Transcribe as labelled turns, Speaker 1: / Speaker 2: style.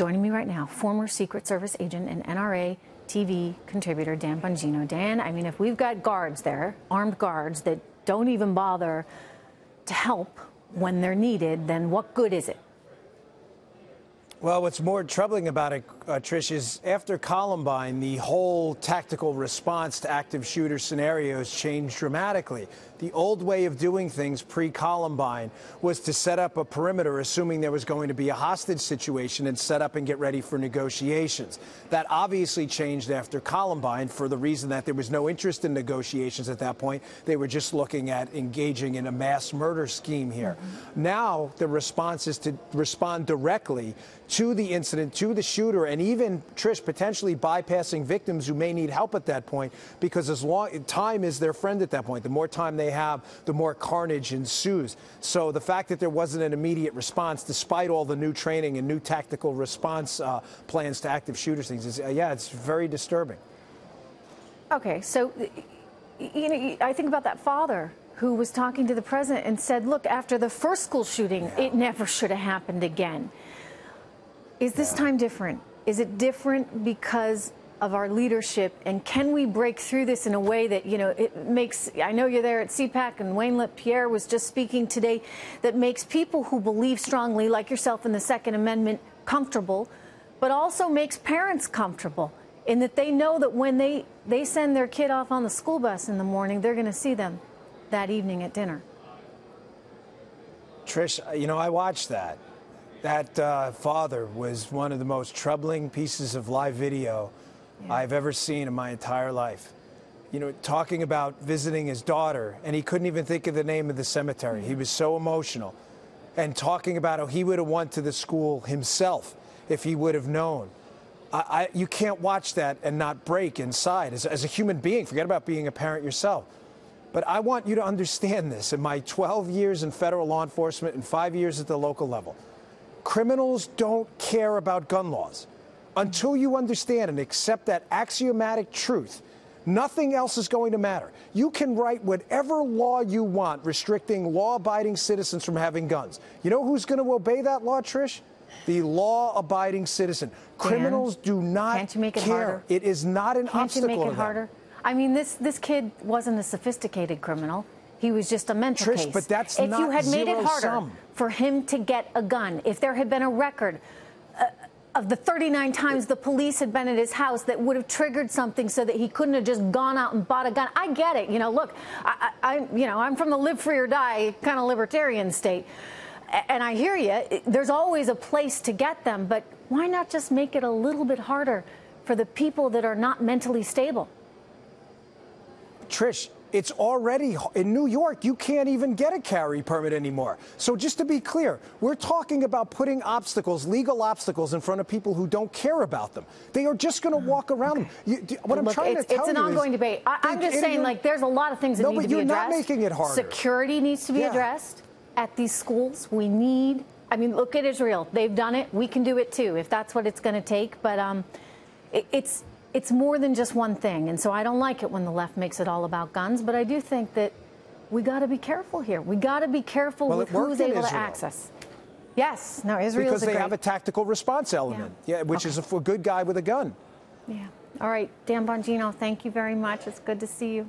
Speaker 1: Joining me right now, former Secret Service agent and NRA TV contributor Dan Bongino. Dan, I mean, if we've got guards there, armed guards, that don't even bother to help when they're needed, then what good is it?
Speaker 2: Well, what's more troubling about it, Trish, is after Columbine, the whole tactical response to active shooter scenarios changed dramatically. The old way of doing things pre-Columbine was to set up a perimeter, assuming there was going to be a hostage situation, and set up and get ready for negotiations. That obviously changed after Columbine for the reason that there was no interest in negotiations at that point. They were just looking at engaging in a mass murder scheme here. Now the response is to respond directly to the incident, to the shooter, and even, Trish, potentially bypassing victims who may need help at that point, because as long time is their friend at that point. The more time they have, the more carnage ensues. So the fact that there wasn't an immediate response, despite all the new training and new tactical response plans to active shooter things, is, yeah, it's very disturbing.
Speaker 1: Okay, so, you know, I think about that father who was talking to the president and said, look, after the first school shooting, it never should have happened again. Is this time different? Is it different because of our leadership? And can we break through this in a way that, you know, it makes, I know you're there at CPAC, and Wayne LePierre was just speaking today, that makes people who believe strongly, like yourself, in the Second Amendment comfortable, but also makes parents comfortable in that they know that when they send their kid off on the school bus in the morning, they're going to see them that evening at dinner.
Speaker 2: Trish, you know, I watched that. That father was one of the most troubling pieces of live video I've ever seen in my entire life. You know, talking about visiting his daughter, and he couldn't even think of the name of the cemetery. He was so emotional. And talking about how he would have went to the school himself if he would have known. You can't watch that and not break inside. As a human being, forget about being a parent yourself. But I want you to understand this. In my 12 years in federal law enforcement and 5 years at the local level, criminals don't care about gun laws. Until you understand and accept that axiomatic truth, nothing else is going to matter. You can write whatever law you want restricting law-abiding citizens from having guns. You know who's going to obey that law, Trish? The law-abiding citizen. Criminals do not
Speaker 1: can't you make it
Speaker 2: care.
Speaker 1: Harder?
Speaker 2: It is not an obstacle.
Speaker 1: Can't you make it harder? I mean, this kid wasn't a sophisticated criminal. He was just a mental case.
Speaker 2: But that's
Speaker 1: if
Speaker 2: not
Speaker 1: you had made it harder
Speaker 2: sum.
Speaker 1: for him to get a gun, if there had been a record of the 39 times the police had been at his house that would have triggered something so that he couldn't have just gone out and bought a gun. I get it. You know, look, I'm from the live free or die kind of libertarian state. And I hear you. There's always a place to get them. But why not just make it a little bit harder for the people that are not mentally stable?
Speaker 2: Trish, it's already in New York. You can't even get a carry permit anymore. So just to be clear, we're talking about putting obstacles, legal obstacles, in front of people who don't care about them. They are just going to walk around them. What I'm trying to tell you is,
Speaker 1: it's an ongoing debate. I'm just saying, like, there's a lot of things that need to be addressed.
Speaker 2: No, but you're not making it harder.
Speaker 1: Security needs to be addressed at these schools. We need. I mean, look at Israel. They've done it. We can do it too, if that's what it's going to take. But it's more than just one thing. And so I don't like it when the left makes it all about guns. But I do think that we got to be careful here. We got to be careful with who's able to access. Yes. No, Israel's
Speaker 2: because they have a tactical response element, which is a good guy with a gun.
Speaker 1: Yeah. All right. Dan Bongino, thank you very much. It's good to see you.